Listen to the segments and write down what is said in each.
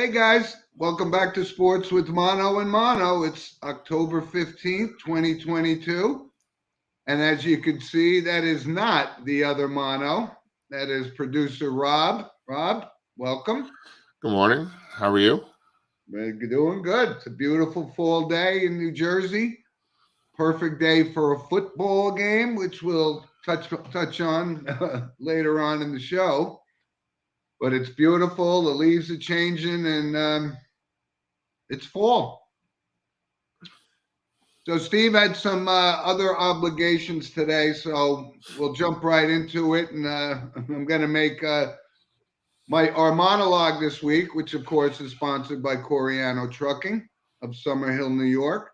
Hey guys, welcome back to Sports with Mono and Mono. It's October 15th, 2022. And as you can see, that is not the other Mono. That is producer Rob. Rob, welcome. Good morning. How are you? We're doing good. It's a beautiful fall day in New Jersey. Perfect day for a football game, which we'll touch on later on in the show. But it's beautiful. The leaves are changing, and it's fall. So Steve had some other obligations today, so we'll jump right into it. And I'm going to make our monologue this week, which of course is sponsored by Coriano Trucking of Summerhill, New York.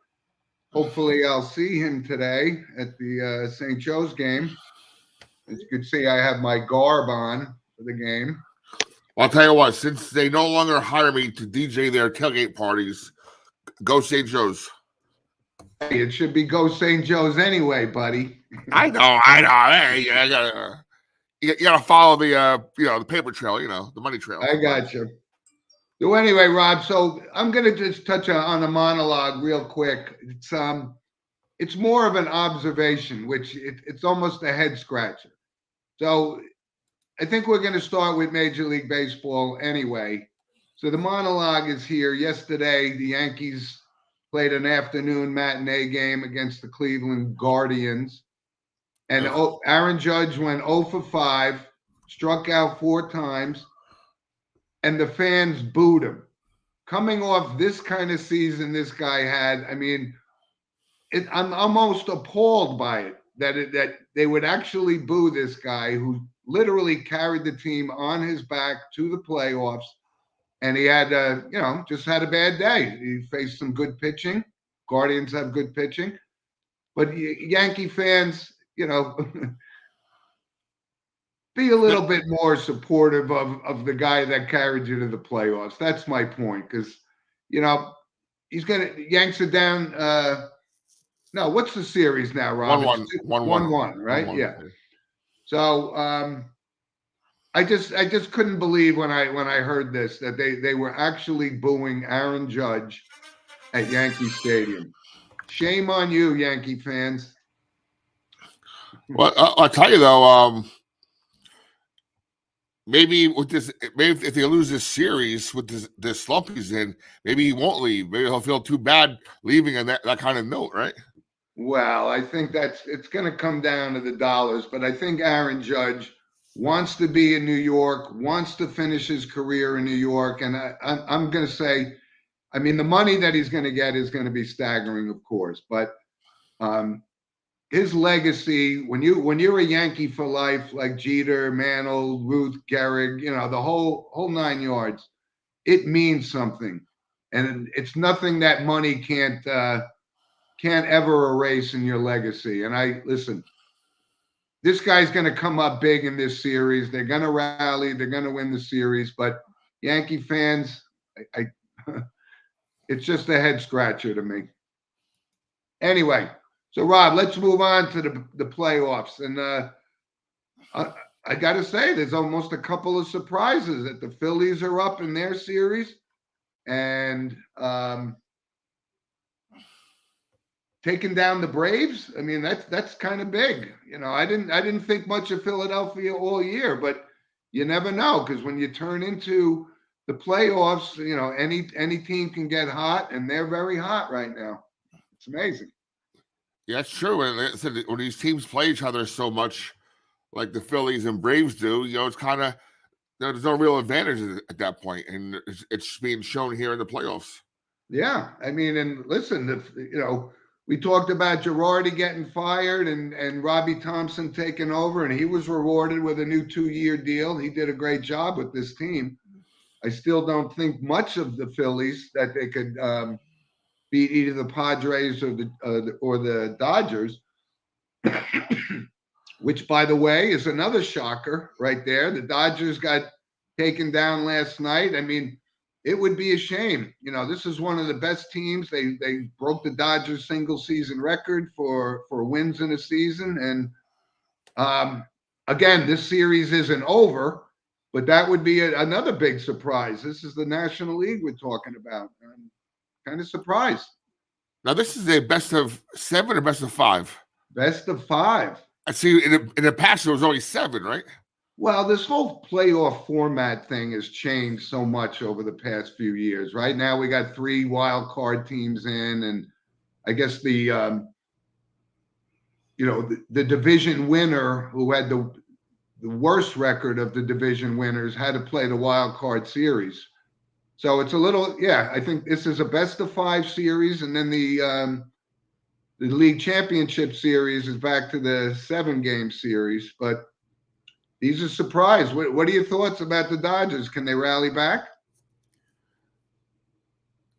Hopefully, I'll see him today at the St. Joe's game. As you can see, I have my garb on for the game. Well, I'll tell you what, since they no longer hire me to DJ their tailgate parties, go St. Joe's. Hey, it should be go St. Joe's anyway, buddy. I know. Hey, you gotta follow the the paper trail, the money trail. I got you. So anyway, Rob, so I'm going to just touch on a monologue real quick. It's more of an observation, which it's almost a head scratcher. So I think we're going to start with Major League Baseball anyway. So the monologue is here. Yesterday, the Yankees played an afternoon matinee game against the Cleveland Guardians. And Aaron Judge went 0 for 5, struck out 4 times, and the fans booed him. Coming off this kind of season this guy had, I mean, I'm almost appalled by it that they would actually boo this guy who literally carried the team on his back to the playoffs. And he had, just had a bad day. He faced some good pitching. Guardians have good pitching. But Yankee fans, be a little bit more supportive of the guy that carried you to the playoffs. That's my point. Because, Yanks are down. No, what's the series now, Rob? 1-1, right? 1-1. Yeah. So I just couldn't believe when I heard this that they were actually booing Aaron Judge at Yankee Stadium. Shame on you, Yankee fans. Well, I'll tell you though, maybe if they lose this series with this slump he's in, maybe he won't leave. Maybe he'll feel too bad leaving on that kind of note, right? Well, I think it's going to come down to the dollars, but I think Aaron Judge wants to be in New York, wants to finish his career in New York, and I'm going to say, I mean, the money that he's going to get is going to be staggering, of course, but his legacy, when you're a Yankee for life, like Jeter, Mantle, Ruth, Gehrig, the whole 9 yards, it means something, and it's nothing that money can't ever erase in your legacy. And listen, this guy's going to come up big in this series. They're going to rally. They're going to win the series. But Yankee fans, it's just a head scratcher to me. Anyway, so Rob, let's move on to the playoffs. And I got to say, there's almost a couple of surprises that the Phillies are up in their series. And taking down the Braves, I mean, that's kind of big. I didn't think much of Philadelphia all year, but you never know, because when you turn into the playoffs, any team can get hot, and they're very hot right now. It's amazing. Yeah, it's true. When these teams play each other so much, like the Phillies and Braves do, it's kind of there's no real advantage at that point, and it's being shown here in the playoffs. Yeah, I mean, and listen, we talked about Girardi getting fired and Robbie Thompson taking over, and he was rewarded with a new 2-year deal. He did a great job with this team. I still don't think much of the Phillies that they could beat either the Padres or the Dodgers, which, by the way, is another shocker right there. The Dodgers got taken down last night. I mean, it would be a shame. This is one of the best teams. They broke the Dodgers single season record for wins in a season. And again, this series isn't over, but that would be another big surprise. This is the National League we're talking about. I'm kind of surprised. Now this is a best of 7 or best of 5. Best of 5. I see. In the past, it was only 7, right? Well, this whole playoff format thing has changed so much over the past few years. Right now, we got 3 wild card teams in, and I guess the division winner who had the worst record of the division winners had to play the wild card series. So it's a little, yeah. I think this is a best of 5 series, and then the league championship series is back to the 7-game series, but. These are surprised. What are your thoughts about the Dodgers? Can they rally back?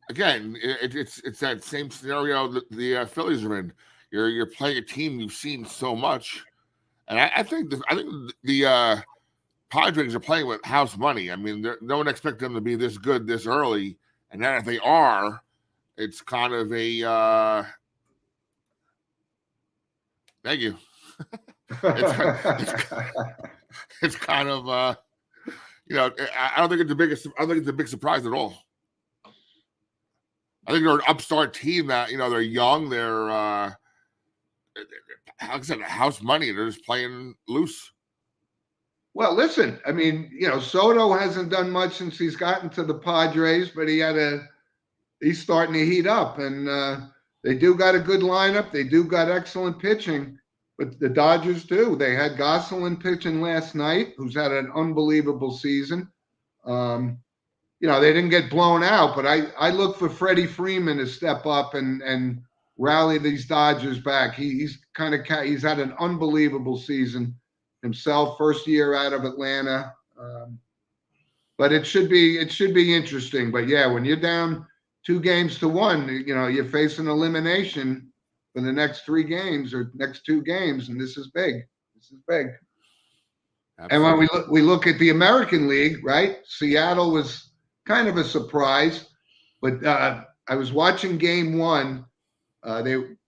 Again, it's that same scenario that the Phillies are in. You're playing a team you've seen so much, and I think the Padres are playing with house money. I mean, no one expects them to be this good this early, and then if they are, it's kind of a thank you. It's kind of I don't think it's the biggest. I don't think it's a big surprise at all. I think they're an upstart team that they're young. They're like I said, house money. They're just playing loose. Well, listen. I mean, Soto hasn't done much since he's gotten to the Padres, but he's starting to heat up, and they do got a good lineup. They do got excellent pitching. But the Dodgers do. They had Gosselin pitching last night, who's had an unbelievable season. They didn't get blown out, but I look for Freddie Freeman to step up and rally these Dodgers back. He's had an unbelievable season himself, first year out of Atlanta. But it should be interesting. But yeah, when you're down 2-1, you're facing elimination for the next 3 games or next 2 games, and this is big. This is big. Absolutely. And when we look at the American League, right? Seattle was kind of a surprise, but I was watching Game 1. The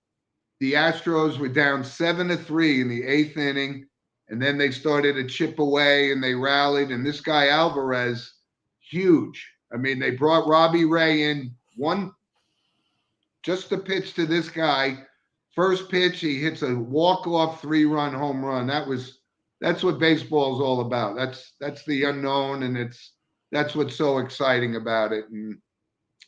Astros were down 7-3 in the 8th inning, and then they started to chip away and they rallied. And this guy Alvarez, huge. I mean, they brought Robbie Ray in just to pitch to this guy. First pitch, he hits a walk-off 3-run home run. That's what baseball is all about. That's the unknown, and that's what's so exciting about it. And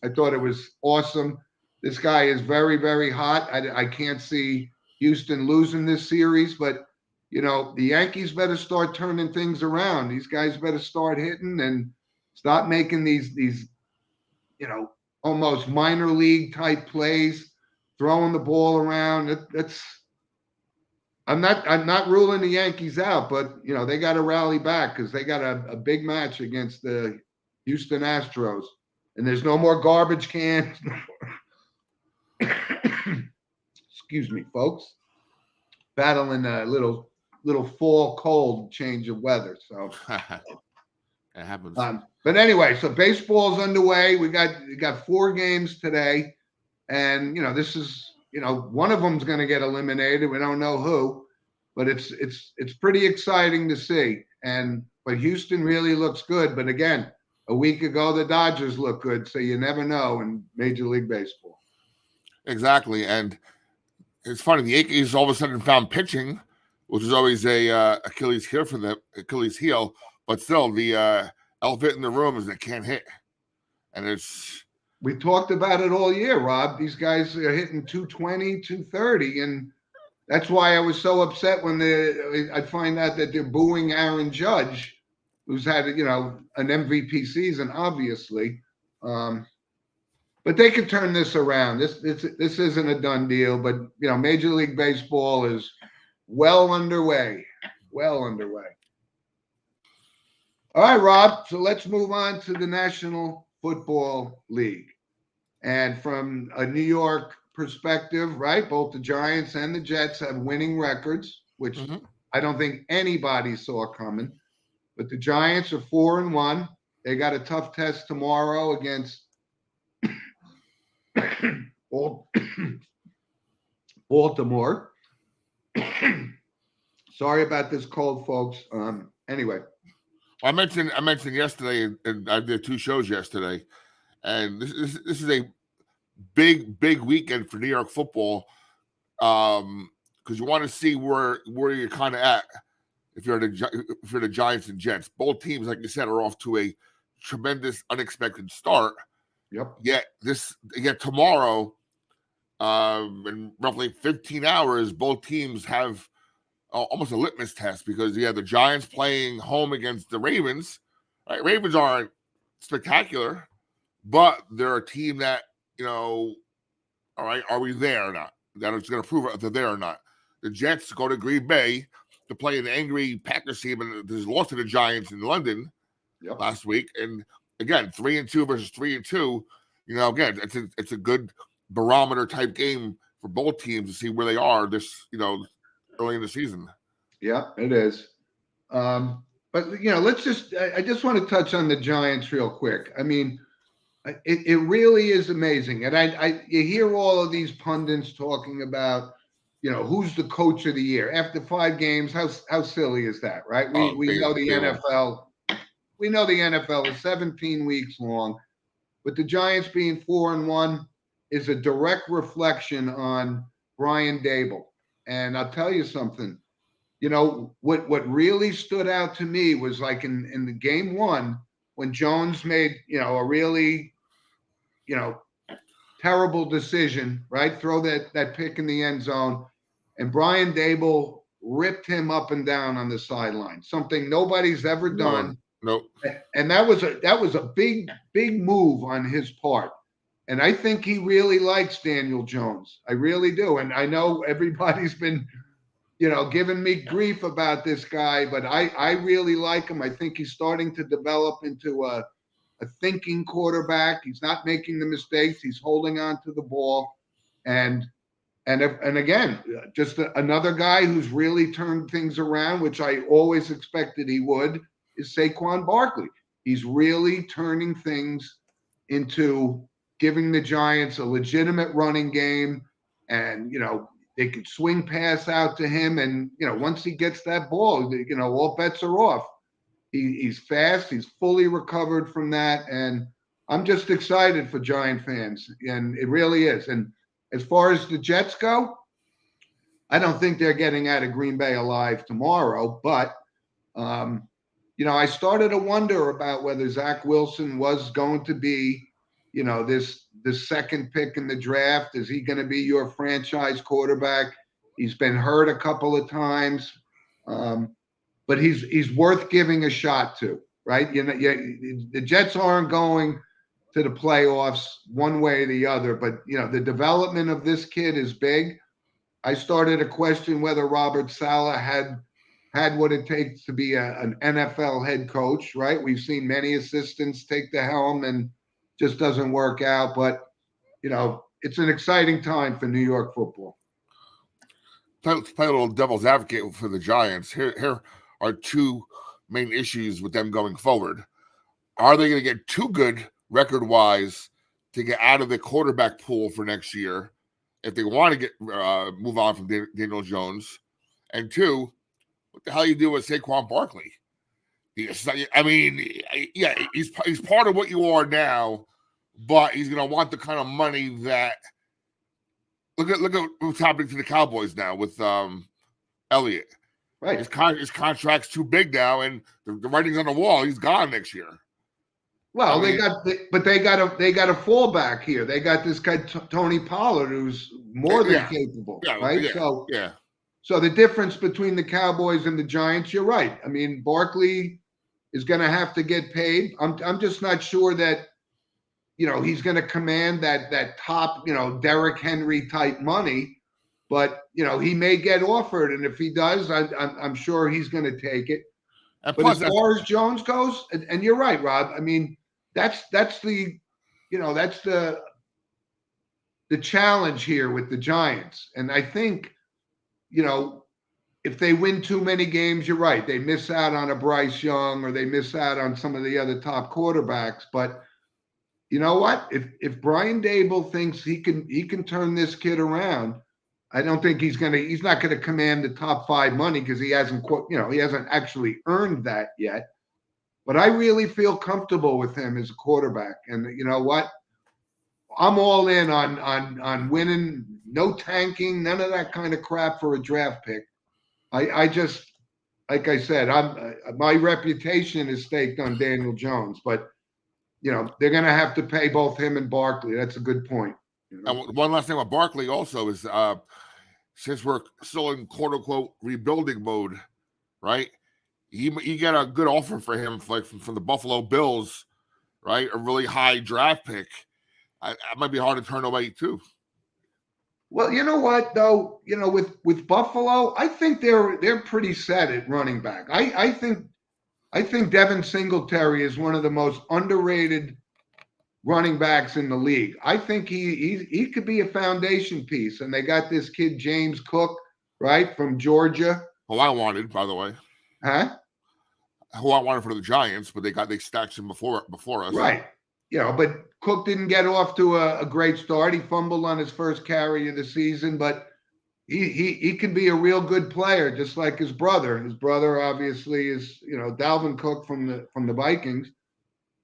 I thought it was awesome. This guy is very, very hot. I can't see Houston losing this series, but the Yankees better start turning things around. These guys better start hitting and stop making these almost minor league type plays. Throwing the ball around. I'm not ruling the Yankees out, but they got to rally back because they got a big match against the Houston Astros, and there's no more garbage cans. Excuse me, folks. Battling a little fall cold change of weather. So it happens. But anyway, so baseball's underway. We got 4 games today. And this is one of them's going to get eliminated. We don't know who, but it's pretty exciting to see. But Houston really looks good. But again, a week ago the Dodgers looked good, so you never know in Major League Baseball. Exactly, and it's funny. The Yankees all of a sudden found pitching, which is always a Achilles heel for them. Achilles heel, but still the elephant in the room is they can't hit, and it's. We talked about it all year, Rob. These guys are hitting 220, 230, and that's why I was so upset when I find out that they're booing Aaron Judge, who's had an MVP season, obviously. But they can turn this around. This isn't a done deal, but Major League Baseball is well underway. Well underway. All right, Rob. So let's move on to the National Football League. And from a New York perspective, right, both the Giants and the Jets have winning records, which I don't think anybody saw coming. But the Giants are 4-1. They got a tough test tomorrow against Baltimore. Sorry about this cold, folks. Anyway. I mentioned yesterday, and I did 2 shows yesterday, and this is a big weekend for New York football, because you want to see where you're kind of at if you're the Giants and Jets. Both teams, like you said, are off to a tremendous, unexpected start. Yep. Yet tomorrow, in roughly 15 hours, both teams have almost a litmus test, because you have the Giants playing home against the Ravens. Right? Ravens aren't spectacular, but they're a team that, all right, are we there or not? That is going to prove if they're there or not. The Jets go to Green Bay to play an angry Packers team, and there's lost to the Giants in London last week. And again, 3-2 versus 3-2. Again, it's a good barometer type game for both teams to see where they are this, early in the season. Yeah, it is. But I just want to touch on the Giants real quick. I mean, it really is amazing. And you hear all of these pundits talking about, who's the coach of the year after 5 games. How silly is that, right? We know the NFL. We know the NFL is 17 weeks long, but the Giants being 4-1 is a direct reflection on Brian Daboll. And I'll tell you something. What really stood out to me was like in the game 1 when Jones made a really terrible decision, right? Throw that pick in the end zone, and Brian Daboll ripped him up and down on the sideline. Something nobody's ever done. Nope. And that was a big move on his part. And I think he really likes Daniel Jones. I really do. And I know everybody's been, giving me grief about this guy, but I really like him. I think he's starting to develop into a thinking quarterback. He's not making the mistakes. He's holding on to the ball. And again, just another guy who's really turned things around, which I always expected he would, is Saquon Barkley. He's really turning things into giving the Giants a legitimate running game. And, they could swing pass out to him. And, once he gets that ball, all bets are off. He's fast. He's fully recovered from that. And I'm just excited for Giant fans. And it really is. And as far as the Jets go, I don't think they're getting out of Green Bay alive tomorrow. But, I started to wonder about whether Zach Wilson was going to be, this second pick in the draft. Is he going to be your franchise quarterback? He's been hurt a couple of times. But he's worth giving a shot to, right? The Jets aren't going to the playoffs one way or the other, but the development of this kid is big. I started to question whether Robert Saleh had what it takes to be an NFL head coach, right? We've seen many assistants take the helm and just doesn't work out, but it's an exciting time for New York football. Play a little devil's advocate for the Giants. Here are 2 main issues with them going forward. Are they going to get too good record-wise to get out of the quarterback pool for next year if they want to move on from Daniel Jones? And 2, what the hell you do with Saquon Barkley? I mean, yeah, he's part of what you are now, but he's going to want the kind of money that look at what's happening to the Cowboys now with Elliott. Right. His contract's too big now, and the writing's on the wall. He's gone next year. Well, they got a fallback here. They got this guy Tony Pollard, who's more than capable, right? Yeah. So the difference between the Cowboys and the Giants, you're right. I mean, Barkley is going to have to get paid. I'm just not sure that he's going to command that top Derrick Henry type money. But he may get offered, and if he does, I'm sure he's going to take it. But as far as Jones goes, and you're right, Rob. I mean, that's the challenge here with the Giants. And I think, if they win too many games, you're right. They miss out on a Bryce Young, or they miss out on some of the other top quarterbacks. But you know what? If Brian Daboll thinks he can turn this kid around, I don't think he's not gonna command the top 5 money, because he hasn't actually earned that yet. but I really feel comfortable with him as a quarterback. And you know what? I'm all in on winning, no tanking, none of that kind of crap for a draft pick. I just like I said, my reputation is staked on Daniel Jones, but you know they're going to have to pay both him and Barkley. That's a good point. You know? And one last thing about Barkley also is since we're still in quote unquote rebuilding mode, right? You get a good offer for him, from the Buffalo Bills, right? A really high draft pick. I might be hard to turn away too. Well, you know what though, you know with Buffalo, I think they're pretty set at running back. I think Devin Singletary is one of the most underrated running backs in the league. I think he could be a foundation piece. And they got this kid James Cook, right, from Georgia. Who I wanted, by the way. Huh? Who I wanted for the Giants, but they stacked him before us. Right. You know, but Cook didn't get off to a great start. He fumbled on his first carry of the season, but he can be a real good player, just like his brother. His brother obviously is, you know, Dalvin Cook from the Vikings.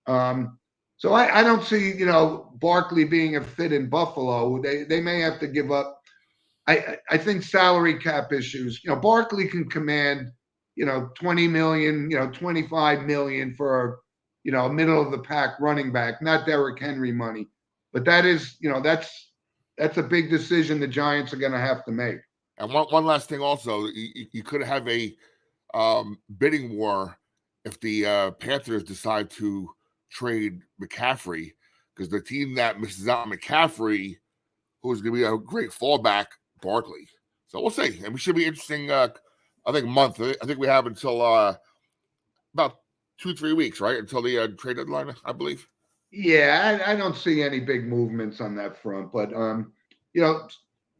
So I don't see, you know, Barkley being a fit in Buffalo. They may have to give up. I think salary cap issues. You know, Barkley can command, you know, 20 million, you know, 25 million for, you know, a middle of the pack running back, not Derrick Henry money. But that is, you know, that's a big decision the Giants are going to have to make. And one last thing also, you could have a bidding war if the Panthers decide to trade McCaffrey, because the team that misses out on McCaffrey, who's going to be a great fallback, Barkley. So we'll see. And we should be interesting, I think, month. I think we have until about 2-3 weeks, right? Until the trade deadline, I believe. Yeah, I don't see any big movements on that front. But, you know,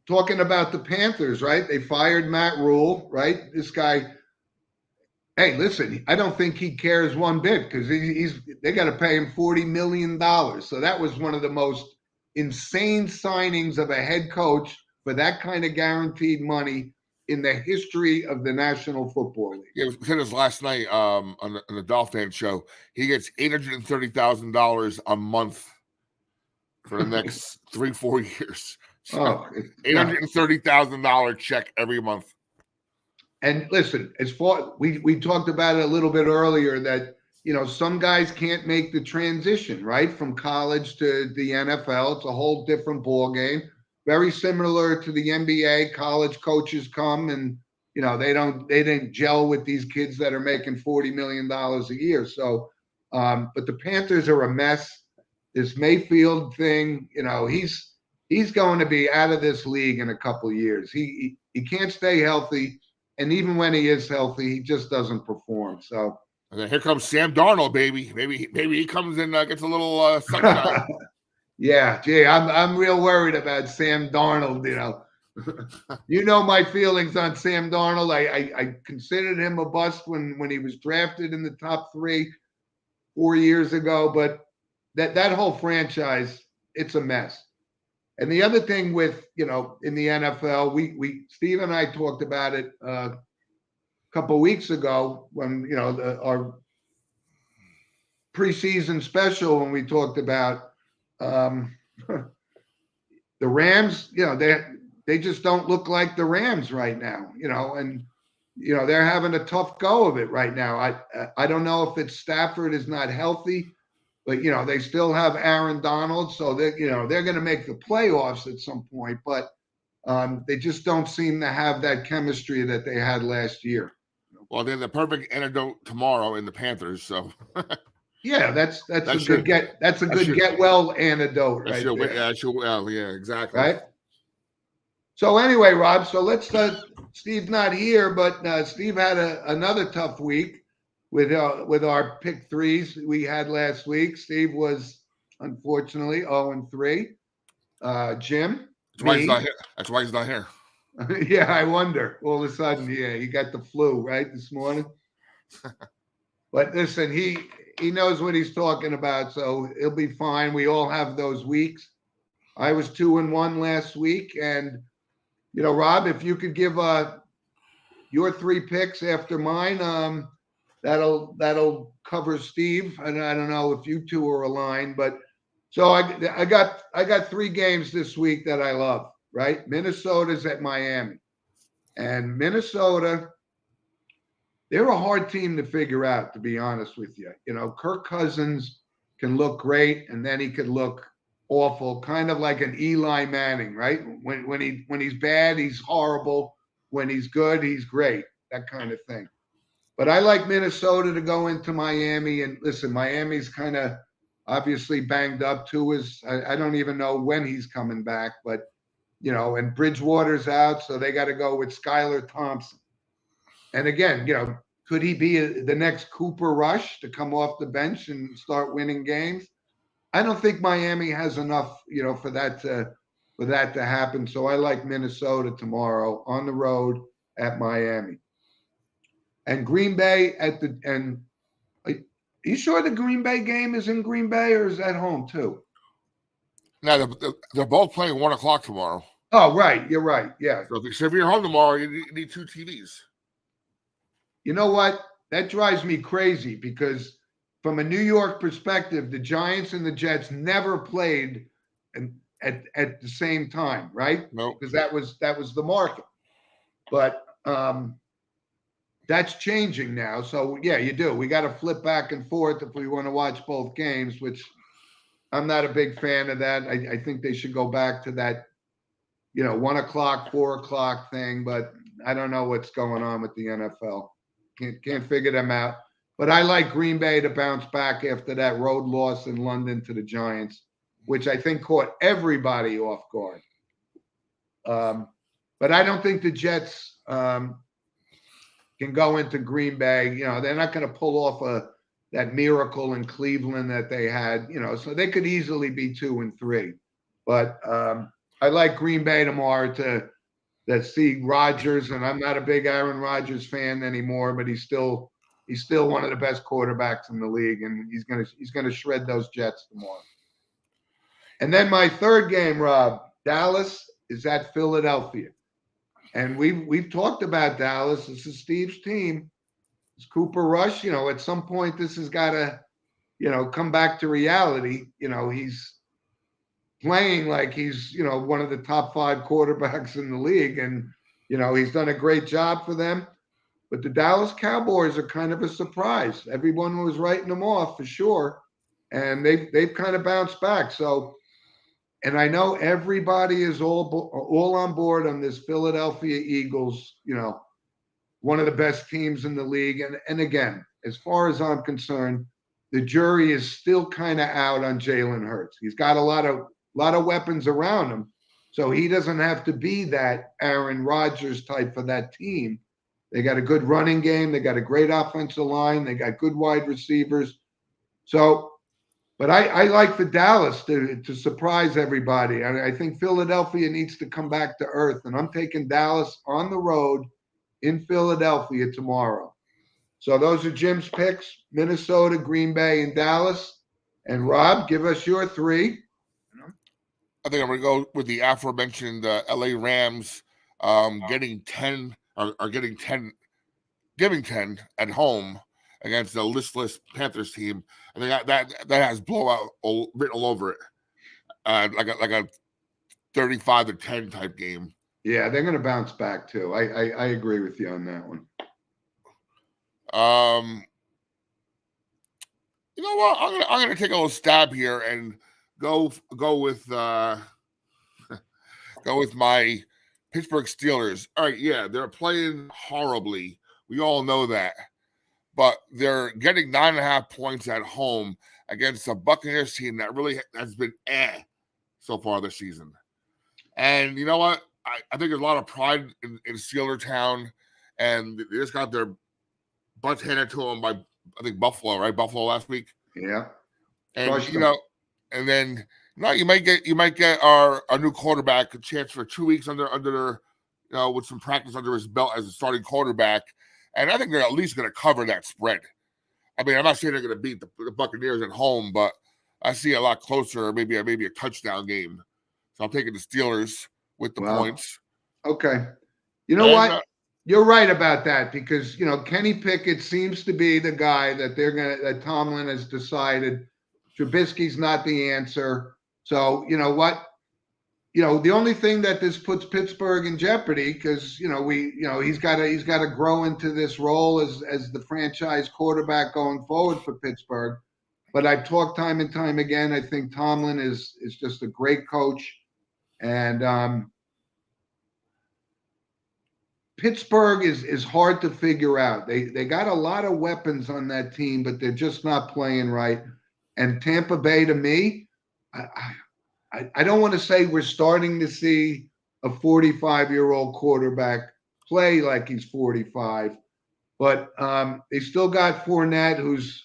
talking about the Panthers, right? They fired Matt Rule, right? This guy, hey, listen, I don't think he cares one bit because they got to pay him $40 million. So that was one of the most insane signings of a head coach for that kind of guaranteed money in the history of the National Football League. Yeah, we said this last night on the Dolphin show. He gets $830,000 a month for the next 3-4 years. So $830,000 check every month. And listen, as far we talked about it a little bit earlier that, you know, some guys can't make the transition, right, from college to the NFL. It's a whole different ball game. Very similar to the NBA. College coaches come and, you know, they didn't gel with these kids that are making $40 million a year. So, but the Panthers are a mess. This Mayfield thing, you know, he's going to be out of this league in a couple of years. He can't stay healthy. And even when he is healthy, he just doesn't perform. So, and then here comes Sam Darnold, baby. Maybe he comes in, gets a little sunshine. Yeah, gee, I'm real worried about Sam Darnold. You know, you know my feelings on Sam Darnold. I considered him a bust when he was drafted in the top 3 4 years ago, but that whole franchise, it's a mess. And the other thing with, you know, in the NFL, we Steve and I talked about it a couple of weeks ago when, you know, our preseason special when we talked about the Rams. You know, they just don't look like the Rams right now. You know, and you know they're having a tough go of it right now. I don't know if it's Stafford is not healthy. But, you know, they still have Aaron Donald, so they're going to make the playoffs at some point. But they just don't seem to have that chemistry that they had last year. Well, they're the perfect antidote tomorrow in the Panthers. So, yeah, that's a good get well antidote right there. Yeah, exactly. Right. So anyway, Rob. So let's. Steve's not here, but Steve had another tough week. With our pick threes we had last week. Steve was unfortunately 0-3. Jim. That's why he's not here. That's why he's not here. Yeah, I wonder. All of a sudden, yeah, he got the flu, right, this morning. But listen, he knows what he's talking about, so he'll be fine. We all have those weeks. I was 2-1 last week, and you know, Rob, if you could give your 3 picks after mine, that'll cover Steve. And I don't know if you two are aligned, but so I got 3 games this week that I love. Right, Minnesota's at Miami, and Minnesota, they're a hard team to figure out, to be honest with you. You know, Kirk Cousins can look great, and then he could look awful, kind of like an Eli Manning, right? When he's bad, he's horrible. When he's good, he's great. That kind of thing. But I like Minnesota to go into Miami. And listen, Miami's kind of obviously banged up too. I don't even know when he's coming back, but you know, and Bridgewater's out, so they got to go with Skylar Thompson. And again, you know, could he be the next Cooper Rush to come off the bench and start winning games? I don't think Miami has enough, you know, for that to happen. So I like Minnesota tomorrow on the road at Miami. And Green Bay are you sure the Green Bay game is in Green Bay or is that home too? Now they're both playing 1:00 tomorrow. Oh, right. You're right. Yeah. So if you're home tomorrow, you need 2 TVs. You know what? That drives me crazy because from a New York perspective, the Giants and the Jets never played at the same time, right? No. Because that was the market. But that's changing now. So yeah, you do. We got to flip back and forth if we want to watch both games, which I'm not a big fan of that. I think they should go back to that, you know, 1:00, 4:00 thing, but I don't know what's going on with the NFL. Can't figure them out. But I like Green Bay to bounce back after that road loss in London to the Giants, which I think caught everybody off guard. But I don't think the Jets can go into Green Bay. You know, they're not going to pull off that miracle in Cleveland that they had. You know, so they could easily be 2-3. But I like Green Bay tomorrow to see Rodgers, and I'm not a big Aaron Rodgers fan anymore, but he's still one of the best quarterbacks in the league, and he's gonna shred those Jets tomorrow. And then my third game, Rob, Dallas is at Philadelphia, and we've talked about Dallas. This is Steve's team. It's Cooper Rush. You know, at some point this has got to, you know, come back to reality. You know, he's playing like he's, you know, one of the top 5 quarterbacks in the league. And, you know, he's done a great job for them. But the Dallas Cowboys are kind of a surprise. Everyone was writing them off for sure. And they've kind of bounced back. So, and I know everybody is all on board on this Philadelphia Eagles, you know, one of the best teams in the league. And again, as far as I'm concerned, the jury is still kind of out on Jalen Hurts. He's got a lot of weapons around him. So he doesn't have to be that Aaron Rodgers type for that team. They got a good running game. They got a great offensive line. They got good wide receivers. So, but I like for Dallas to surprise everybody. I think Philadelphia needs to come back to earth. And I'm taking Dallas on the road in Philadelphia tomorrow. So those are Jim's picks: Minnesota, Green Bay, and Dallas. And Rob, give us your 3. I think I'm going to go with the aforementioned LA Rams giving 10 at home against the listless Panthers team. I think that has blowout written all over it, like a 35-10 type game. Yeah, they're going to bounce back too. I agree with you on that one. You know what? I'm gonna take a little stab here and go with go with my Pittsburgh Steelers. All right, yeah, they're playing horribly. We all know that, but they're getting 9.5 points at home against a Buccaneers team that really has been so far this season. And you know what? I think there's a lot of pride in Steeler Town, and they just got their butts handed to them by, I think, Buffalo, right? Buffalo last week. Yeah. And you know, and then you might get our new quarterback a chance for 2 weeks under their, you know, with some practice under his belt as a starting quarterback. And I think they're at least going to cover that spread. I mean, I'm not saying they're going to beat the Buccaneers at home, but I see a lot closer, maybe a touchdown game. So I'm taking the Steelers with the points. Okay. You know what? You're right about that because Kenny Pickett seems to be the guy that Tomlin has decided. Trubisky's not the answer. So you know what? The only thing that this puts Pittsburgh in jeopardy because he's got to grow into this role as the franchise quarterback going forward for Pittsburgh. But I've talked time and time again. I think Tomlin is just a great coach, and Pittsburgh is hard to figure out. They got a lot of weapons on that team, but they're just not playing right. And Tampa Bay, to me, I don't want to say we're starting to see a 45-year-old quarterback play like he's 45, but they still got Fournette, who's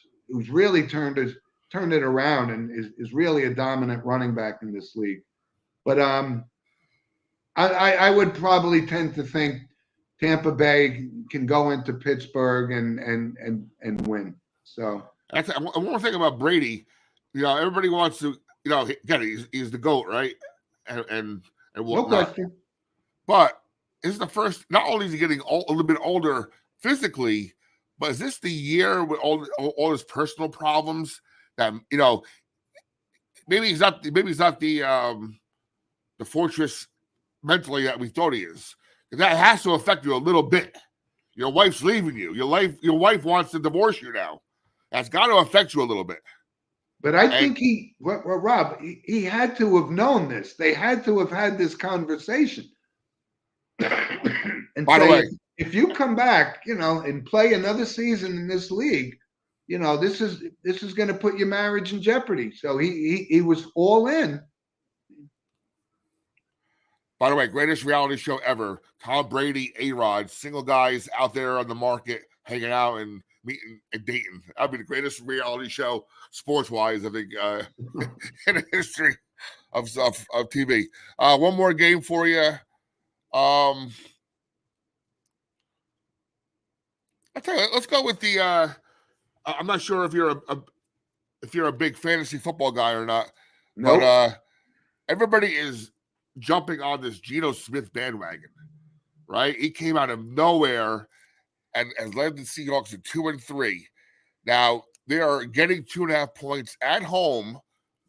really turned it around and is really a dominant running back in this league. But I would probably tend to think Tampa Bay can go into Pittsburgh and win. So one more thing about Brady, everybody wants to, again, he's the GOAT, right? And no question. But this is the first. Not only is he getting a little bit older physically, but is this the year with all his personal problems that maybe he's not the fortress mentally that we thought he is. That has to affect you a little bit. Your wife's leaving you. Your wife wants to divorce you now. That's got to affect you a little bit. But I think Rob, he had to have known this. They had to have had this conversation. And by the way, if you come back, and play another season in this league, this is going to put your marriage in jeopardy. So he was all in. By the way, greatest reality show ever. Tom Brady, A-Rod, single guys out there on the market, hanging out and meeting and dating. That'd be the greatest reality show, sports-wise, I think, in the history of TV. One more game for you. I tell you, let's go with the. I'm not sure if you're a big fantasy football guy or not, Nope. but everybody is jumping on this Geno Smith bandwagon, right? He came out of nowhere and has led the Seahawks to 2-3. Now they are getting 2.5 points at home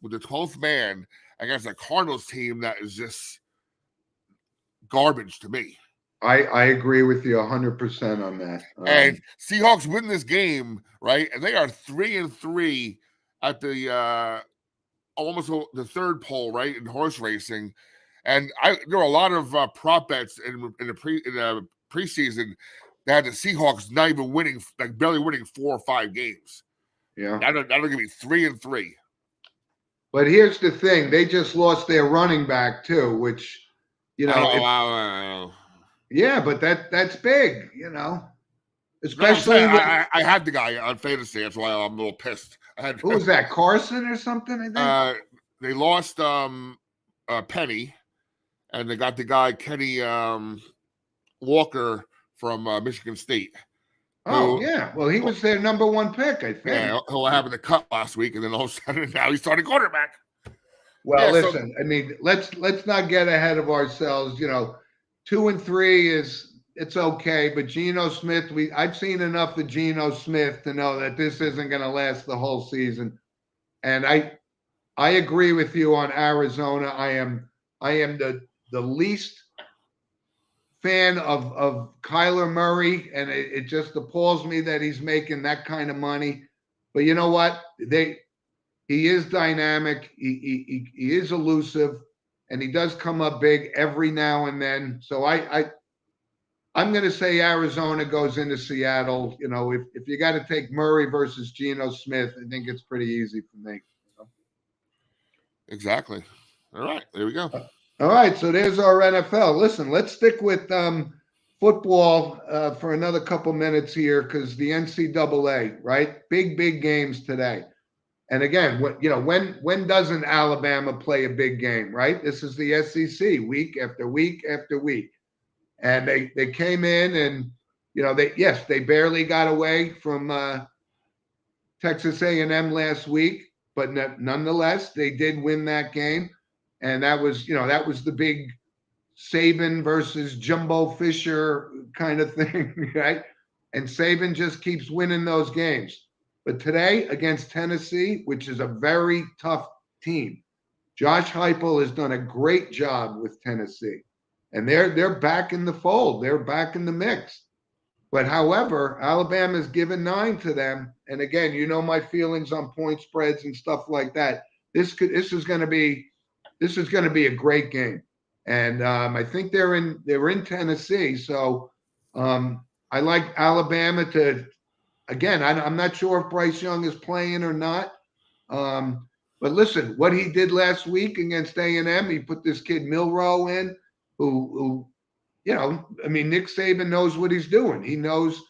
with the 12th man against a Cardinals team that is just garbage to me. I agree with you 100% on that. And Seahawks win this game, right? And they are 3-3 at the almost the third pole, right, in horse racing. And there were a lot of prop bets in the preseason that had the Seahawks not even winning, like barely winning 4 or 5 games. Yeah, that'll give me 3-3. But here's the thing: they just lost their running back too, which yeah, but that's big, Especially I had the guy on fantasy. That's why I'm a little pissed. Who was that? Carson or something? I think they lost Penny, and they got the guy Kenny Walker from Michigan State. Oh, yeah. Well, he was their number 1 pick, I think. Yeah, who happened to cut last week, and then all of a sudden now he's starting quarterback. Well, listen, I mean, let's not get ahead of ourselves. 2-3 it's okay, but Geno Smith, I've seen enough of Geno Smith to know that this isn't going to last the whole season. And I agree with you on Arizona. I am the least fan of Kyler Murray, and it just appalls me that he's making that kind of money. But you know what? He is dynamic. He is elusive, and he does come up big every now and then. So I'm going to say Arizona goes into Seattle. If you got to take Murray versus Geno Smith, I think it's pretty easy for me. Exactly. All right, there we go. All right, so there's our NFL. Listen, let's stick with football for another couple minutes here because the NCAA, right? Big games today. And again, when doesn't Alabama play a big game, right? This is the SEC week after week after week. And they came in and, they barely got away from Texas A&M last week, but nonetheless, they did win that game. And that was the big Saban versus Jumbo Fisher kind of thing, right? And Saban just keeps winning those games. But today against Tennessee, which is a very tough team, Josh Heupel has done a great job with Tennessee, and they're back in the fold. They're back in the mix. But however, Alabama's given 9 to them, and again, you know my feelings on point spreads and stuff like that. This is going to be a great game, and I think they're in Tennessee, so I like Alabama to. Again, I'm not sure if Bryce Young is playing or not. But listen, what he did last week against A&M, he put this kid Milroe in, who I mean, Nick Saban knows what he's doing. He knows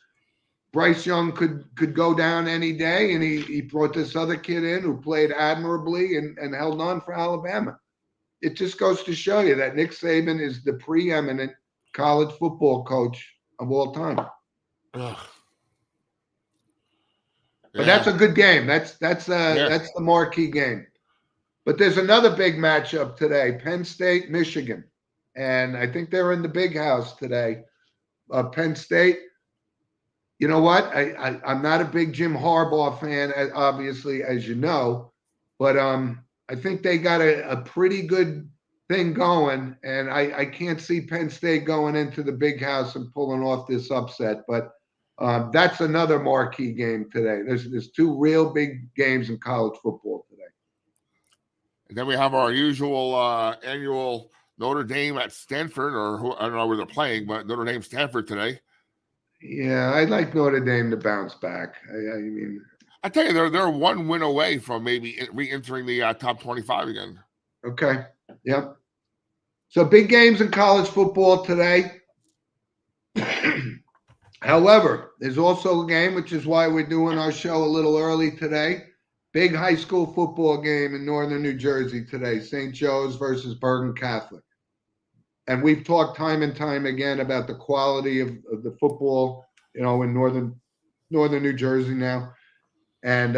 Bryce Young could go down any day, and he brought this other kid in who played admirably and held on for Alabama. It just goes to show you that Nick Saban is the preeminent college football coach of all time. Ugh. But that's a good game. That's the marquee game. But there's another big matchup today: Penn State, Michigan, and I think they're in the big house today. Penn State. You know what? I'm not a big Jim Harbaugh fan, obviously, as you know, but I think they got a pretty good thing going, and I can't see Penn State going into the big house and pulling off this upset, but. That's another marquee game today. There's 2 real big games in college football today. And then we have our usual annual Notre Dame at Stanford, or I don't know where they're playing, but Notre Dame Stanford today. Yeah, I'd like Notre Dame to bounce back. I mean, I tell you, they're 1 win away from maybe re-entering the top 25 again. Okay. Yep. So big games in college football today. However, there's also a game, which is why we're doing our show a little early today. Big high school football game in northern New Jersey today, St. Joe's versus Bergen Catholic. And we've talked time and time again about the quality of the football, in northern New Jersey now. And,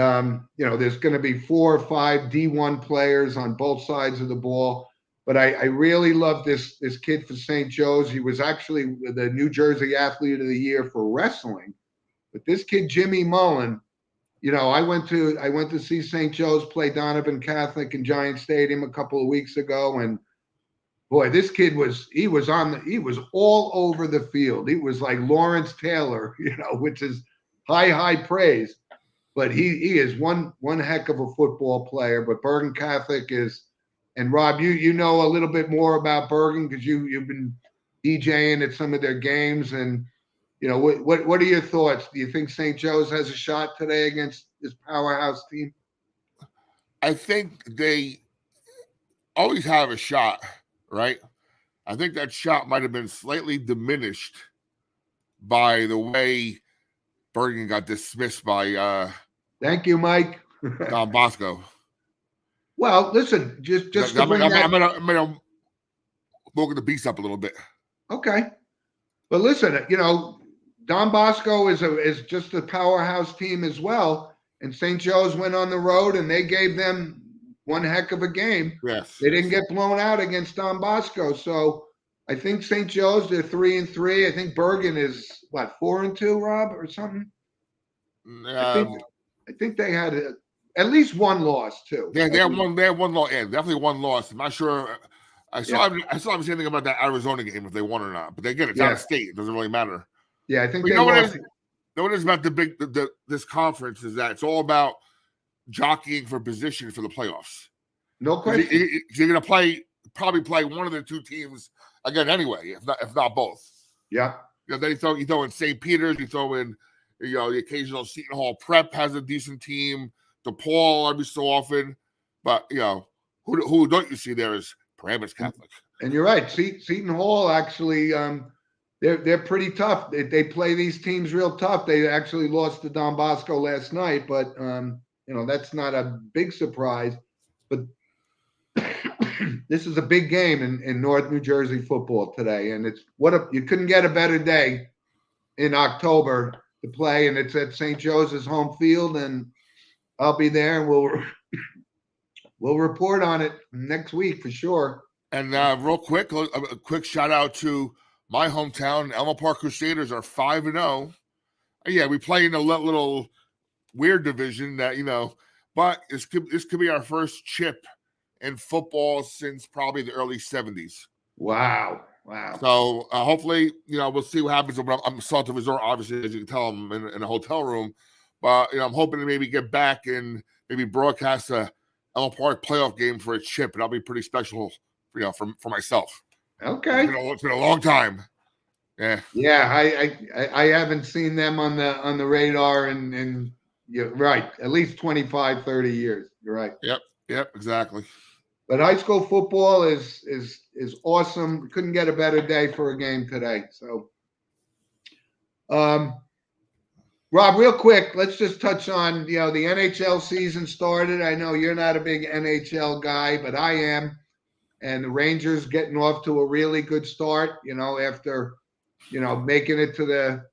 there's going to be 4 or 5 D1 players on both sides of the ball. But I really love this kid for St. Joe's. He was actually the New Jersey Athlete of the Year for wrestling. But this kid, Jimmy Mullen, I went to see St. Joe's play Donovan Catholic in Giant Stadium a couple of weeks ago, and boy, this kid was all over the field. He was like Lawrence Taylor, which is high praise. But he is one heck of a football player. But Bergen Catholic is. And Rob, you know a little bit more about Bergen because you've been DJing at some of their games, and what are your thoughts? Do you think St. Joe's has a shot today against this powerhouse team? I think they always have a shot, right? I think that shot might have been slightly diminished by the way Bergen got dismissed by. Thank you, Mike. Don Bosco. Well, listen, just I'm gonna woke the beast up a little bit. Okay, but listen, Don Bosco is just a powerhouse team as well, and St. Joe's went on the road and they gave them one heck of a game. Yes, they didn't get blown out against Don Bosco, so I think St. Joe's they're 3-3. I think Bergen is what 4-2, Rob, or something. I think they had at least one loss too. Yeah, they have one loss. Yeah, definitely one loss. I'm not sure. I still haven't seen anything about that Arizona game if they won or not. But they get it. It's out of state. It doesn't really matter. Yeah, I think but they lost. What is about this conference is that it's all about jockeying for position for the playoffs. No question. You're going to probably play one of the 2 teams again anyway, if not both. Yeah. Then you throw in St. Peter's. You throw in the occasional Seton Hall Prep has a decent team. DePaul every so often, but who don't you see there is Paramus Catholic. And you're right, Seton Hall actually they're pretty tough. They play these teams real tough. They actually lost to Don Bosco last night, but that's not a big surprise. But this is a big game in North New Jersey football today, and you couldn't get a better day in October to play, and it's at St. Joe's home field, and I'll be there, and we'll report on it next week for sure. And real quick, a quick shout out to my hometown. Elmo Park Crusaders are 5-0. Yeah, we play in a little weird division that, but this could be our first chip in football since probably the early 70s. Wow. So hopefully, we'll see what happens. I'm still at the resort, obviously, as you can tell, I'm in a hotel room. But I'm hoping to maybe get back and maybe broadcast a Elmo Park playoff game for a chip, and that'll be pretty special, for myself. Okay. It's been a long time. Yeah. Yeah, I haven't seen them on the radar and you're right, at least 25, 30 years. You're right. Yep, exactly. But high school football is awesome. Couldn't get a better day for a game today. So Rob, real quick, let's just touch on, the NHL season started. I know you're not a big NHL guy, but I am. And the Rangers getting off to a really good start, after, making it to the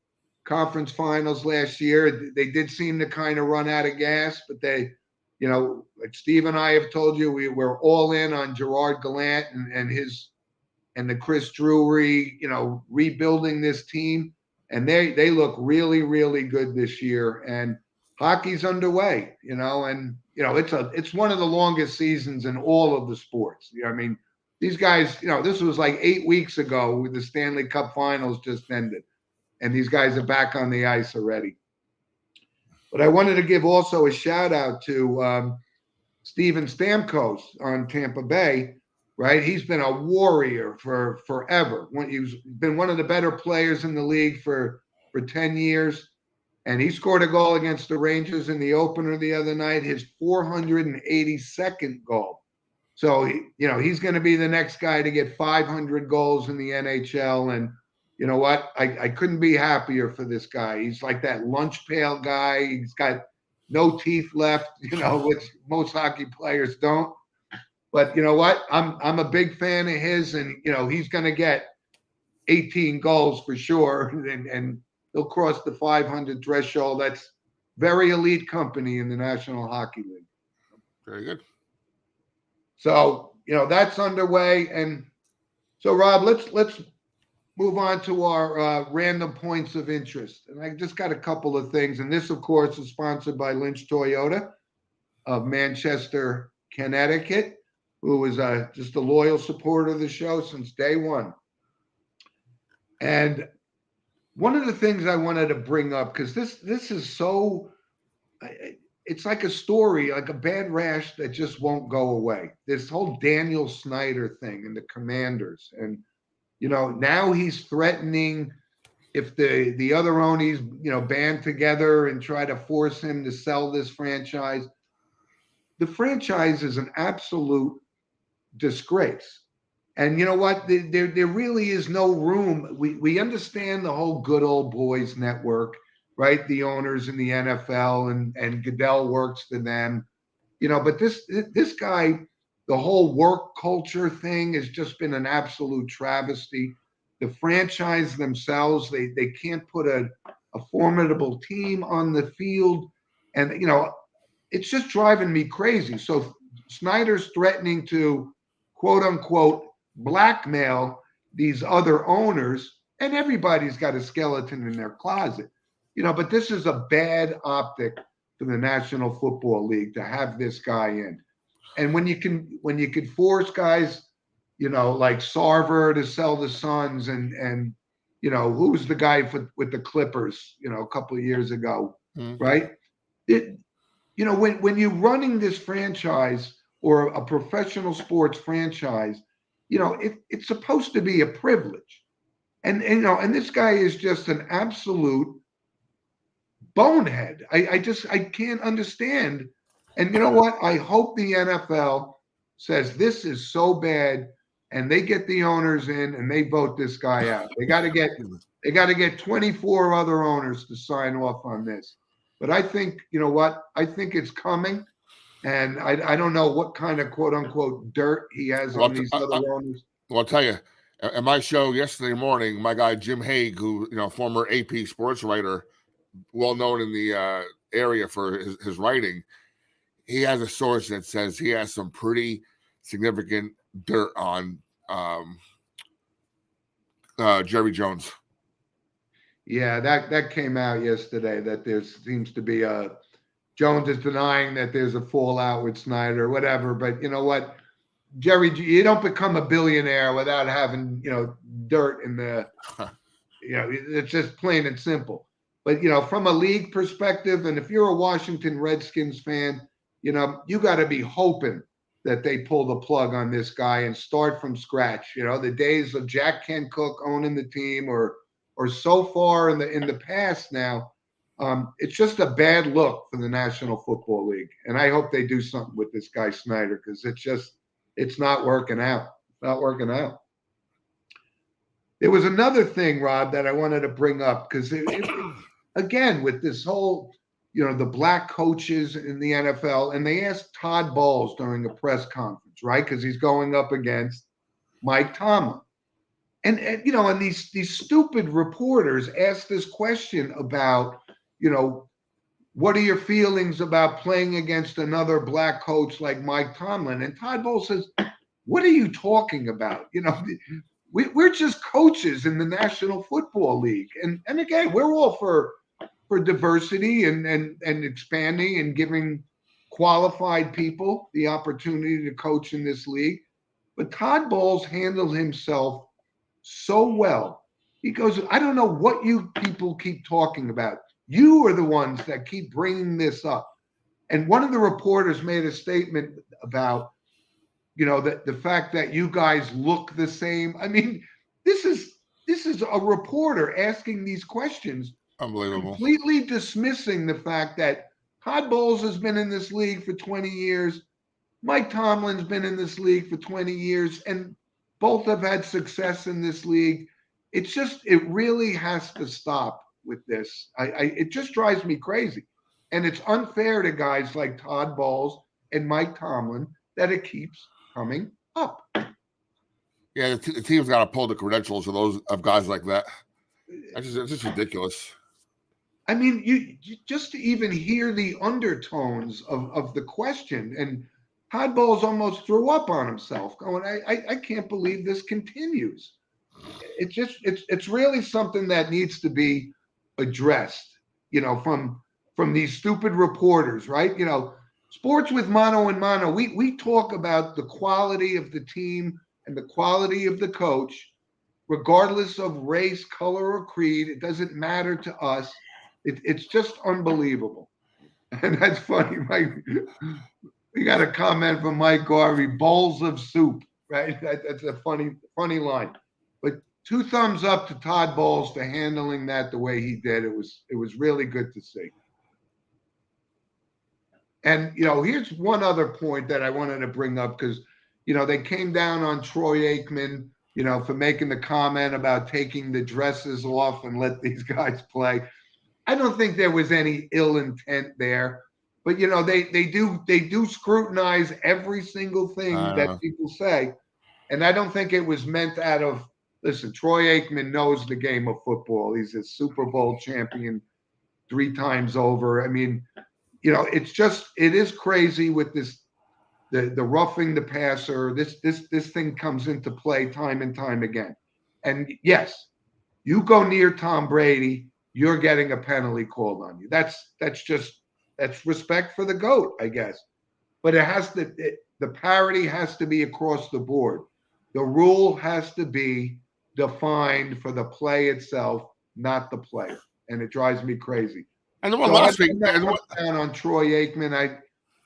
conference finals last year. They did seem to kind of run out of gas, but they, like Steve and I have told you, we're all in on Gerard Gallant and the Chris Drury, rebuilding this team. And they look really, really good this year. And hockey's underway, and it's one of the longest seasons in all of the sports. I mean, these guys, this was like 8 weeks ago with the Stanley Cup Finals just ended, and these guys are back on the ice already. But I wanted to give also a shout out to Steven Stamkos on Tampa Bay. Right, he's been a warrior for forever. He's been one of the better players in the league for 10 years. And he scored a goal against the Rangers in the opener the other night, his 482nd goal. So, he's going to be the next guy to get 500 goals in the NHL. And you know what? I couldn't be happier for this guy. He's like that lunch pail guy. He's got no teeth left, which most hockey players don't. But you know what? I'm a big fan of his, and he's going to get 18 goals for sure, and he'll cross the 500 threshold. That's very elite company in the National Hockey League. Very good. So that's underway, and so Rob, let's move on to our random points of interest. And I just got a couple of things, and this, of course, is sponsored by Lynch Toyota of Manchester, Connecticut, who is just a loyal supporter of the show since day one. And one of the things I wanted to bring up, because this is so, it's like a story, like a bad rash that just won't go away. This whole Daniel Snyder thing and the Commanders. And, now he's threatening if the other owners, band together and try to force him to sell this franchise. The franchise is an absolute disgrace. And you know what? There really is no room. We understand the whole good old boys network, right? The owners in the NFL and Goodell works for them, but this guy, the whole work culture thing has just been an absolute travesty. The franchise themselves, they can't put a formidable team on the field. And, it's just driving me crazy. So Snyder's threatening to, quote unquote, blackmail these other owners, and everybody's got a skeleton in their closet, but this is a bad optic for the National Football League to have this guy in. And when you can force guys, like Sarver to sell the Suns and who was the guy with the Clippers, a couple of years ago, right? When you're running this franchise or a professional sports franchise, it's supposed to be a privilege. And this guy is just an absolute bonehead. I can't understand. And you know what? I hope the NFL says this is so bad and they get the owners in and they vote this guy out. They got to get 24 other owners to sign off on this. But I think, I think it's coming. And I don't know what kind of quote unquote dirt he has on these other owners. Well, I'll tell you, at my show yesterday morning, my guy Jim Haig, who former AP sports writer, well known in the area for his writing, he has a source that says he has some pretty significant dirt on Jerry Jones. Yeah, that came out yesterday that there seems to be a Jones is denying that there's a fallout with Snyder or whatever. But you know what, Jerry, you don't become a billionaire without having dirt in the it's just plain and simple. But from a league perspective, and if you're a Washington Redskins fan, you got to be hoping that they pull the plug on this guy and start from scratch. The days of Jack Kent Cook owning the team or so far in the past now, it's just a bad look for the National Football League. And I hope they do something with this guy Snyder, because it's not working out. Not working out. There was another thing, Rob, that I wanted to bring up, because again, with this whole, the black coaches in the NFL, and they asked Todd Bowles during a press conference, right? Because he's going up against Mike Tomlin. And these stupid reporters asked this question about, what are your feelings about playing against another black coach like Mike Tomlin? And Todd Bowles says, what are you talking about? We're just coaches in the National Football League. And again, we're all for diversity and expanding and giving qualified people the opportunity to coach in this league. But Todd Bowles handled himself so well. He goes, I don't know what you people keep talking about. You are the ones that keep bringing this up. And one of the reporters made a statement about, the fact that you guys look the same. I mean, this is a reporter asking these questions, Unbelievable, completely dismissing the fact that Todd Bowles has been in this league for 20 years. Mike Tomlin's been in this league for 20 years, and both have had success in this league. It really has to stop with this. It just drives me crazy. And it's unfair to guys like Todd Bowles and Mike Tomlin that it keeps coming up. Yeah, the team's got to pull the credentials of guys like that. It's just ridiculous. I mean, you just to even hear the undertones of the question, and Todd Bowles almost threw up on himself, going, I can't believe this continues. It's really something that needs to be addressed, from these stupid reporters, right? Sports with Mono and Mono, we talk about the quality of the team and the quality of the coach, regardless of race, color, or creed. It doesn't matter to us. It's just unbelievable. And that's funny, Mike. We got a comment from Mike Garvey, bowls of soup, right? That's a funny line. But 2 thumbs up to Todd Bowles for handling that the way he did. It was really good to see. And, here's one other point that I wanted to bring up, because, they came down on Troy Aikman, for making the comment about taking the dresses off and let these guys play. I don't think there was any ill intent there, but, they do scrutinize every single thing that people say. And I don't think it was meant out of, listen, Troy Aikman knows the game of football. He's a Super Bowl champion 3 times over. I mean, it is crazy with this, the roughing the passer. This thing comes into play time and time again. And yes, you go near Tom Brady, you're getting a penalty called on you. That's respect for the GOAT, I guess. But the parity has to be across the board. The rule has to be defined for the play itself, not the player. And it drives me crazy. And the one last week, down on Troy Aikman. I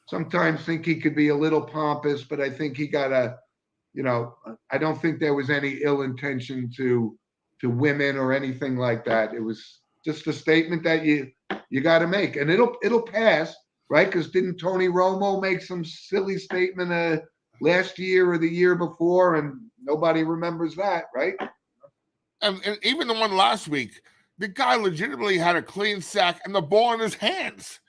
sometimes think he could be a little pompous, but I think he got I don't think there was any ill intention to women or anything like that. It was just a statement that you got to make, and it'll pass, right? Because didn't Tony Romo make some silly statement last year or the year before, and nobody remembers that, right? And even the one last week, the guy legitimately had a clean sack and the ball in his hands.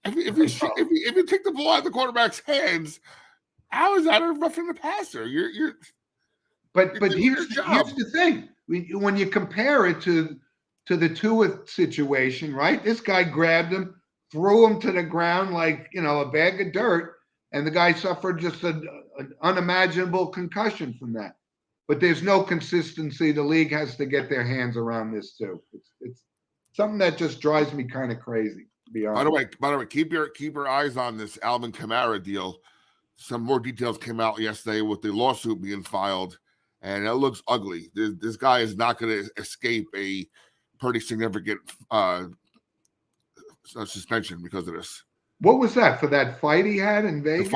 If you take the ball out of the quarterback's hands, how is that a roughing the passer? But here's the thing: when you compare it to the Tua situation, right? This guy grabbed him, threw him to the ground like a bag of dirt, and the guy suffered just a an unimaginable concussion from that. But there's no consistency. The league has to get their hands around this too. It's something that just drives me kind of crazy, to be honest. By the way, keep your eyes on this Alvin Kamara deal. Some more details came out yesterday with the lawsuit being filed, and it looks ugly. This guy is not going to escape a pretty significant suspension because of this. What was that for that fight he had in Vegas?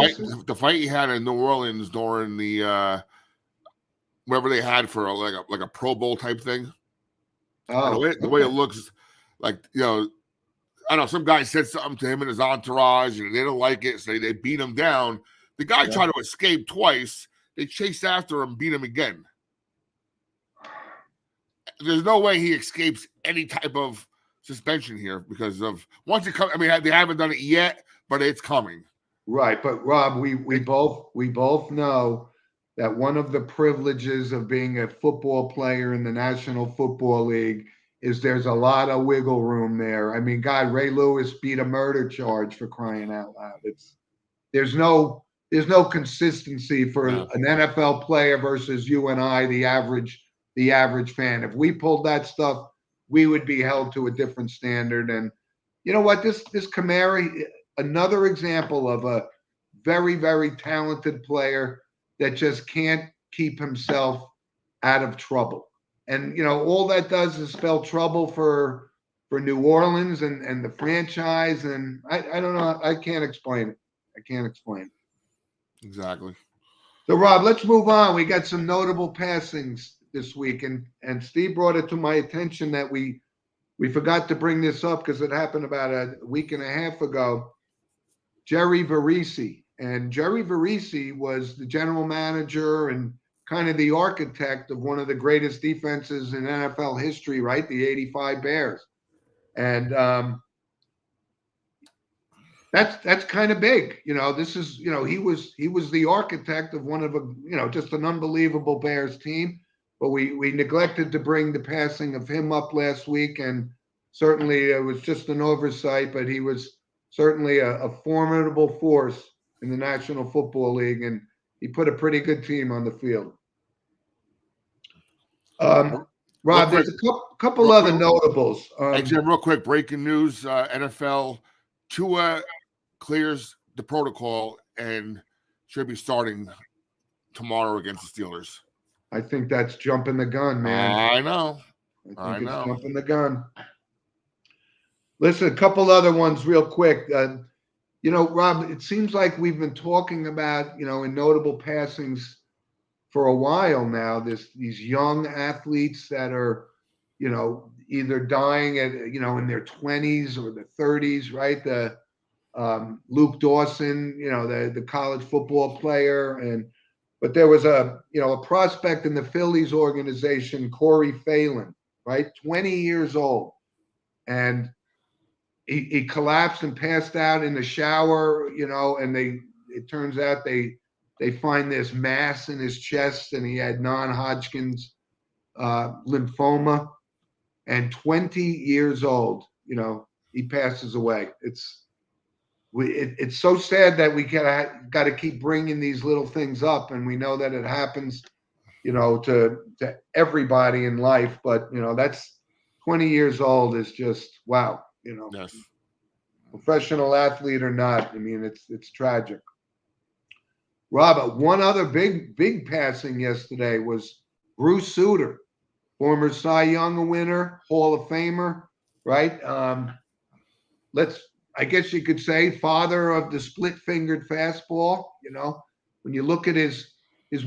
The fight he had in New Orleans during the whatever they had for like a Pro Bowl type thing. Oh, the way it looks, like, you know, I don't know, some guy said something to him and his entourage, and they don't like it, so they beat him down. The guy tried to escape twice. They chased after him, beat him again. There's no way he escapes any type of suspension here because of once it comes. I mean, they haven't done it yet, but it's coming. Right, but Rob, we both know that one of the privileges of being a football player in the National Football League is there's a lot of wiggle room there. I mean, God, Ray Lewis beat a murder charge, for crying out loud. There's no consistency for an NFL player versus you and I, the average fan. If we pulled that stuff, we would be held to a different standard. And you know what? This Kamara, another example of a very, very talented player that just can't keep himself out of trouble. And you know, all that does is spell trouble for New Orleans and the franchise. And I don't know. I can't explain it. I can't explain it. Exactly. So, Rob, let's move on. We got some notable passings this week, and Steve brought it to my attention that we forgot to bring this up because it happened about a week and a half ago. Jerry Varese. And Jerry Varese was the general manager and kind of the architect of one of the greatest defenses in NFL history, right? The 85 Bears. And that's kind of big. You know, this is, you know, he was the architect of one of a, you know, just an unbelievable Bears team. But we neglected to bring the passing of him up last week, and certainly it was just an oversight, but he was certainly a formidable force in the National Football League, and he put a pretty good team on the field. Rob, there's a couple other notables. Hey, Jim, real quick, breaking news, NFL, Tua clears the protocol and should be starting tomorrow against the Steelers. I think that's jumping the gun, man. I know. I think it's jumping the gun. Listen, a couple other ones real quick. You know, Rob, it seems like we've been talking about, you know, in notable passings for a while now, these young athletes that are, you know, either dying at, you know, in their 20s or the 30s, right? The Luke Dawson, you know, the college football player, but there was a prospect in the Phillies organization, Corey Phelan, right? 20 years old. And he collapsed and passed out in the shower, you know, and it turns out they find this mass in his chest, and he had non-Hodgkin's lymphoma. And 20 years old, you know, he passes away. It's so sad that we got to keep bringing these little things up, and we know that it happens, you know, to everybody in life. But you know, that's 20 years old is just wow, you know. Yes. Professional athlete or not, I mean, it's tragic. Robert, one other big passing yesterday was Bruce Sutter, former Cy Young winner, Hall of Famer, right? I guess you could say father of the split-fingered fastball. You know, when you look at his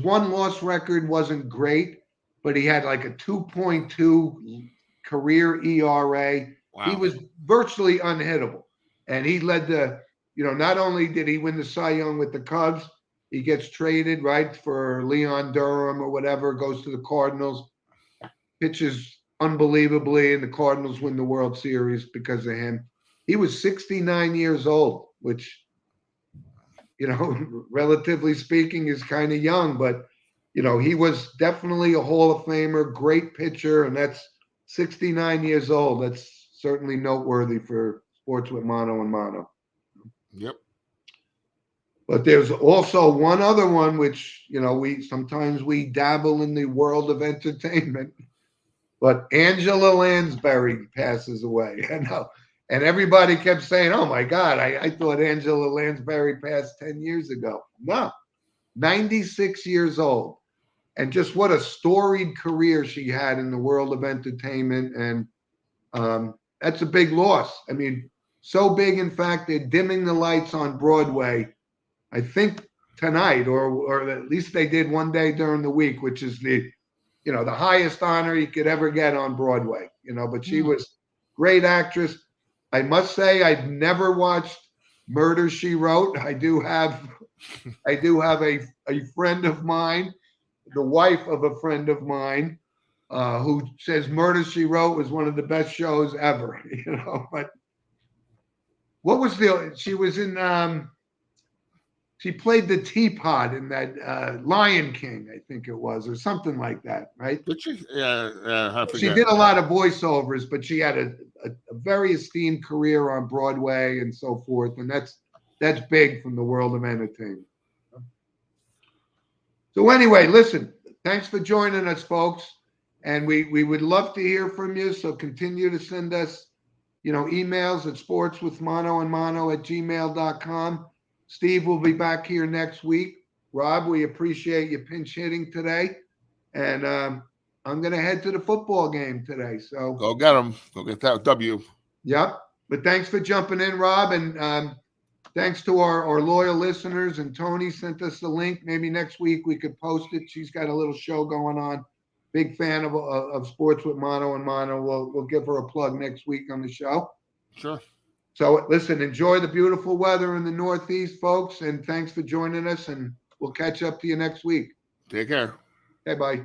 one-loss record wasn't great, but he had like a 2.2 career ERA. Wow. He was virtually unhittable, and he led not only did he win the Cy Young with the Cubs, he gets traded, right, for Leon Durham or whatever, goes to the Cardinals, pitches unbelievably, and the Cardinals win the World Series because of him. He was 69 years old, which, you know, relatively speaking, is kind of young, but, you know, he was definitely a Hall of Famer, great pitcher, and that's 69 years old. That's certainly noteworthy for sports with mono and mono. Yep. But there's also one other one, which, sometimes we dabble in the world of entertainment. But Angela Lansbury passes away. And everybody kept saying, oh my God, I thought Angela Lansbury passed 10 years ago. No, 96 years old. And just what a storied career she had in the world of entertainment. And that's a big loss. I mean, so big, in fact, they're dimming the lights on Broadway, I think tonight, or at least they did one day during the week, which is the highest honor you could ever get on Broadway, but she was great actress. I must say I've never watched Murder, She Wrote. I do have a friend of mine, the wife of a friend of mine, who says Murder, She Wrote was one of the best shows ever, but what was she was in, she played the teapot in that Lion King, I think it was, or something like that, right? Did she? Yeah, I forget. She did a lot of voiceovers, but she had a very esteemed career on Broadway and so forth, and that's big from the world of entertainment. So anyway, listen, thanks for joining us, folks, and we would love to hear from you. So continue to send us, emails at sportswithmano@gmail.com. Steve will be back here next week. Rob, we appreciate you pinch hitting today. And I'm going to head to the football game today. So go get them. Go get that W. Yep. But thanks for jumping in, Rob. And thanks to our loyal listeners. And Tony sent us the link. Maybe next week we could post it. She's got a little show going on. Big fan of Sports with Mano and Mano. We'll give her a plug next week on the show. Sure. So listen, enjoy the beautiful weather in the Northeast, folks. And thanks for joining us. And we'll catch up to you next week. Take care. Okay, bye.